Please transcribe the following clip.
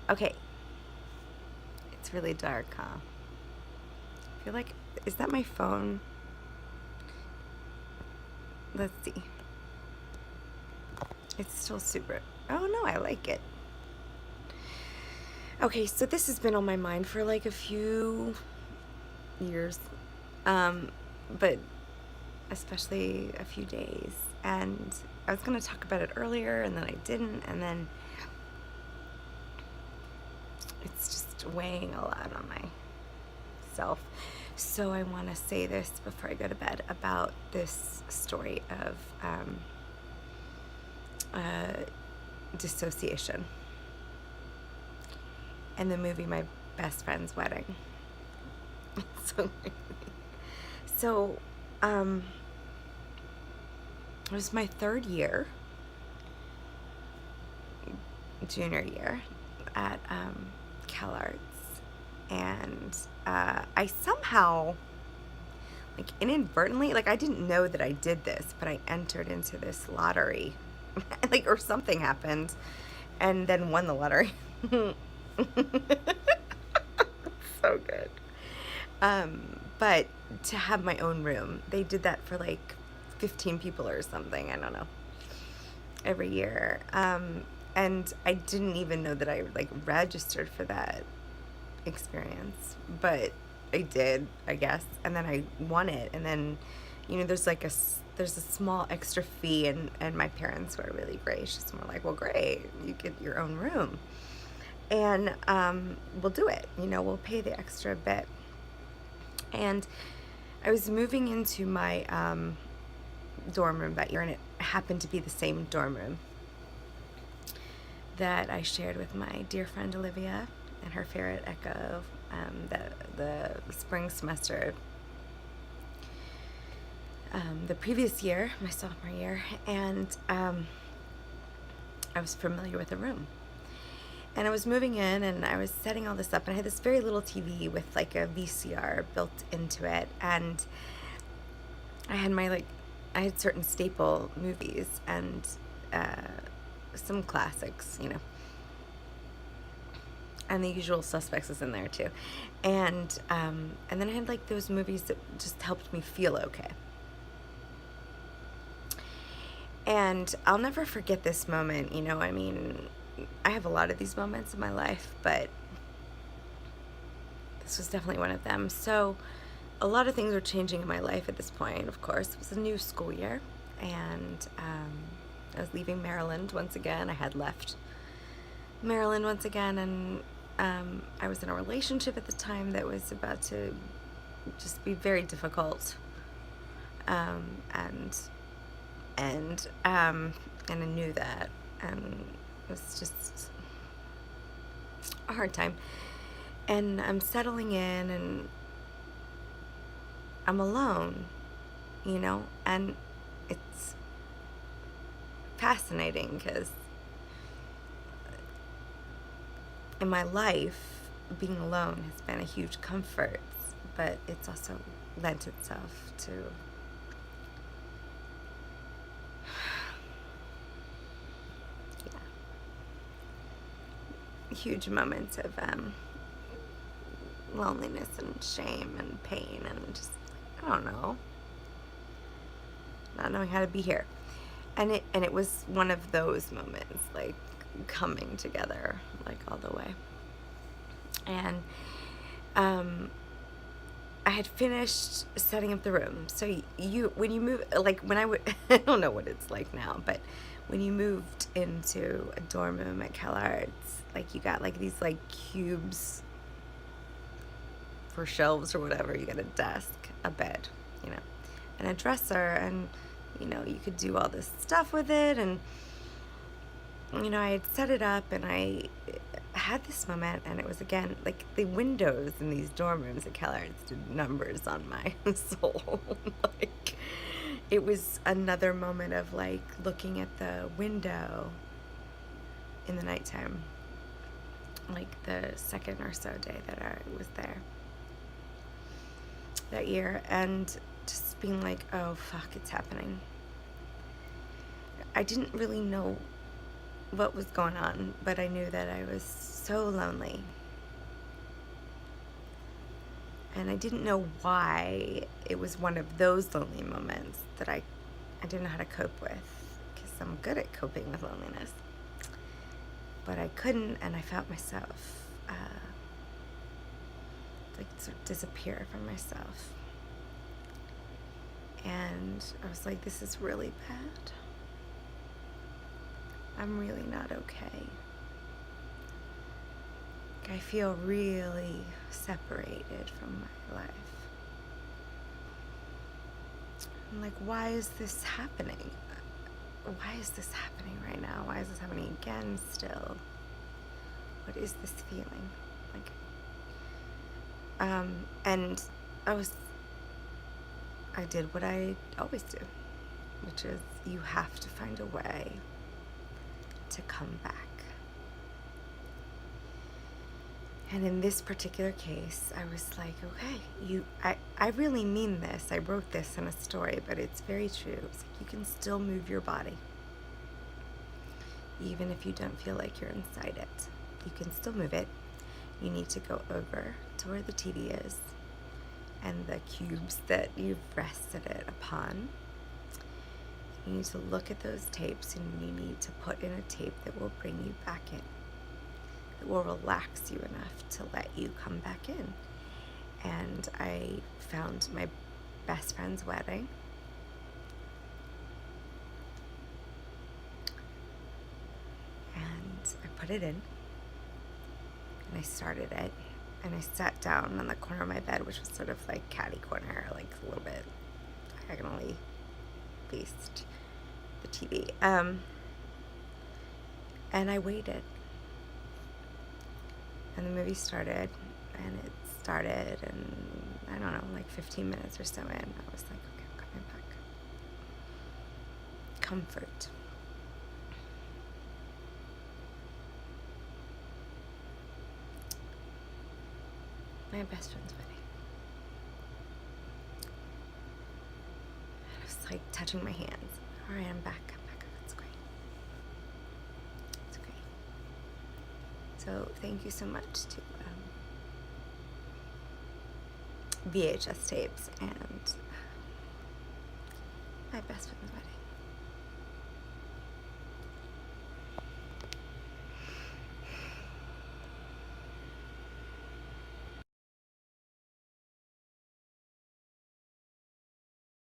Okay. It's really dark, huh? I feel like, is that my phone? Let's see. It's still super. Oh no, I like it. Okay, so this has been on my mind for like a few years, um, but especially a few days. And I was going to talk about it earlier, and then I didn't, and then it's just weighing a lot on myself. So I want to say this before I go to bed about this story of uh, dissociation and the movie My Best Friend's Wedding. so, so it was my third year, junior year, at CalArts, and I somehow, like inadvertently, like I didn't know that I did this, but I entered into this lottery, like, or something happened, and then won the lottery. So good. But to have my own room, they did that for like 15 people or something. I don't know. Every year. And I didn't even know that I like registered for that experience, but I did, I guess. And then I won it. And then, there's like there's a small extra fee, and my parents were really gracious and were like, well, great, you get your own room. And we'll do it. We'll pay the extra bit. And I was moving into my dorm room that year, and it happened to be the same dorm room that I shared with my dear friend Olivia and her favorite Echo the spring semester, the previous year, my sophomore year, and I was familiar with the room. And I was moving in, and I was setting all this up, and I had this very little TV with like a VCR built into it, and I had certain staple movies and some classics, and The Usual Suspects is in there too, and then I had like those movies that just helped me feel okay. And I'll never forget this moment. I mean, I have a lot of these moments in my life, but this was definitely one of them. So a lot of things were changing in my life at this point. Of course, it was a new school year, and I was leaving Maryland once again. I had left Maryland once again, and I was in a relationship at the time that was about to just be very difficult, and I knew that, and it was just a hard time. And I'm settling in, and I'm alone, and it's fascinating because in my life, being alone has been a huge comfort, but it's also lent itself to huge moments of loneliness and shame and pain and just, I don't know, not knowing how to be here. And it was one of those moments, like coming together, like all the way. And I had finished setting up the room. So when you move, like when I would, I don't know what it's like now, but when you moved into a dorm room at CalArts, like you got like these like cubes for shelves or whatever. You got a desk, a bed, and a dresser, and you could do all this stuff with it. And I had set it up, and I had this moment, and it was again like the windows in these dorm rooms at CalArts did numbers on my soul. Like it was another moment of like looking at the window in the nighttime, like the second or so day that I was there that year, and just being like, oh fuck, it's happening. I didn't really know what was going on, but I knew that I was so lonely. And I didn't know why it was one of those lonely moments that I didn't know how to cope with, because I'm good at coping with loneliness. But I couldn't, and I felt myself like sort of disappear from myself. And I was like, this is really bad. I'm really not okay. I feel really separated from my life. I'm like, why is this happening? Why is this happening right now? Why is this happening again still? What is this feeling? Like, and I did what I always do, which is you have to find a way to come back. And in this particular case, I was like, okay, I really mean this. I wrote this in a story, but it's very true. It's like you can still move your body. Even if you don't feel like you're inside it. You can still move it. You need to go over to where the TV is and the cubes that you've rested it upon. You need to look at those tapes, and you need to put in a tape that will bring you back in. That will relax you enough to let you come back in. And I found my best friend's wedding. And I put it in. And I started it. And I sat down on the corner of my bed, which was sort of like catty corner, like a little bit diagonally faced the TV. And I waited. And the movie started, and it started, and I don't know, like 15 minutes or so in, I was like, okay, I'm coming back. Comfort. My best friend's wedding. And I was like touching my hands. All right, I'm back. That's great. It's great. So thank you so much to VHS tapes and my best friend's wedding.